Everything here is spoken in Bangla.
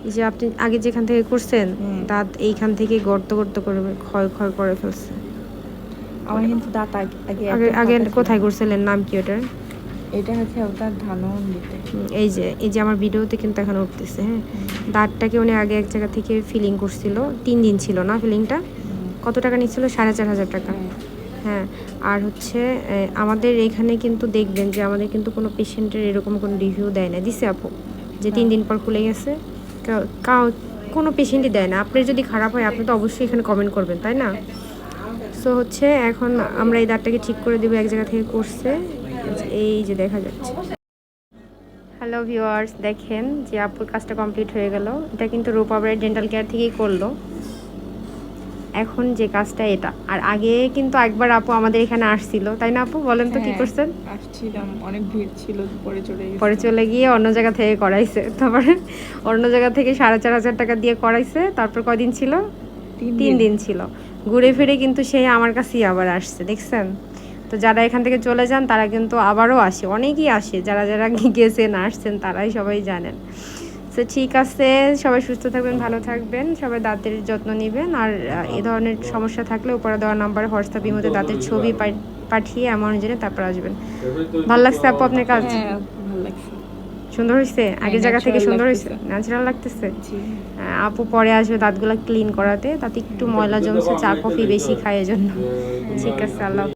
এই যে আপনি আগে যেখান থেকে করছেন দাঁত এইখান থেকে গর্ত গর্ত করে ক্ষয় ক্ষয় করে ফেলছে। আমার কিন্তু দাঁত আগে আগে কোথায় করছিলেন, নাম কি ওটার? এটা হচ্ছে ওটার ধানমন্ডিতে। এই যে আমার ভিডিওতে কিন্তু এখন উঠতেছে। হ্যাঁ, দাঁতটাকে উনি আগে এক জায়গা থেকে ফিলিং করছিল, 3 দিন ছিল না ফিলিংটা? কত টাকা নিচ্ছিল? 4,500 টাকা। হ্যাঁ, আর হচ্ছে আমাদের এখানে কিন্তু দেখবেন যে আমাদের কিন্তু কোনো পেশেন্টের এরকম কোনো রিভিউ দেয় না। দিছে আপু যে 3 দিন পর খুলে গেছে? কোনো পেশেন্টই দেয় না। আপনার যদি খারাপ হয় আপনি তো অবশ্যই এখানে কমেন্ট করবেন, তাই না? সো হচ্ছে এখন আমরা এই দাঁতটাকে ঠিক করে দেবো, এক জায়গা থেকে করছে, এই যে দেখা যাচ্ছে। হ্যালো ভিউয়ার্স, দেখেন যে আপুর কাজটা কমপ্লিট হয়ে গেল। এটা কিন্তু রূপাবাড়ি ডেন্টাল কেয়ার থেকেই করলো। এখন যে কাজটা এটা, আর আগে কিন্তু একবার আপু আমাদের এখানে আসছিল, তাই না আপু? বলেন তো কি করছেন? আসছিলাম, অনেক ভিড় ছিল, পরে চলে গিয়ে অন্য জায়গা থেকে করাইছে। তারপরে অন্য জায়গা থেকে 4,500 টাকা দিয়ে করাইছে। তারপর কদিন ছিল? 3 দিন ছিল। ঘুরে ফিরে কিন্তু সেই আমার কাছেই আবার আসছে, দেখছেন? তো যারা এখান থেকে চলে যান তারা কিন্তু আবারও আসে, অনেকেই আসে, যারা যারা গেছেন আসছেন তারাই সবাই জানেন। তো ঠিক আছে, সবাই সুস্থ থাকবেন, ভালো থাকবেন, সবাই দাঁতের যত্ন নেবেন। আর এ ধরনের সমস্যা থাকলে উপরে দেওয়া নাম্বারে হোয়াটসঅ্যাপ ইমোতে দাঁতের ছবি পাঠিয়ে অ্যামাউন্ট জেনে তারপর আসবেন। ভালো লাগছে আপু আপনার কাজ? ভালো লাগছে, সুন্দর হয়েছে? আগের জায়গা থেকে সুন্দর হয়েছে, ন্যাচারাল লাগতেছে। আপু পরে আসবে দাঁতগুলো ক্লিন করাতে, তাতে একটু ময়লা জমছে, চা কফি বেশি খায় এজন্য। ঠিক আছে, আল্লাহ।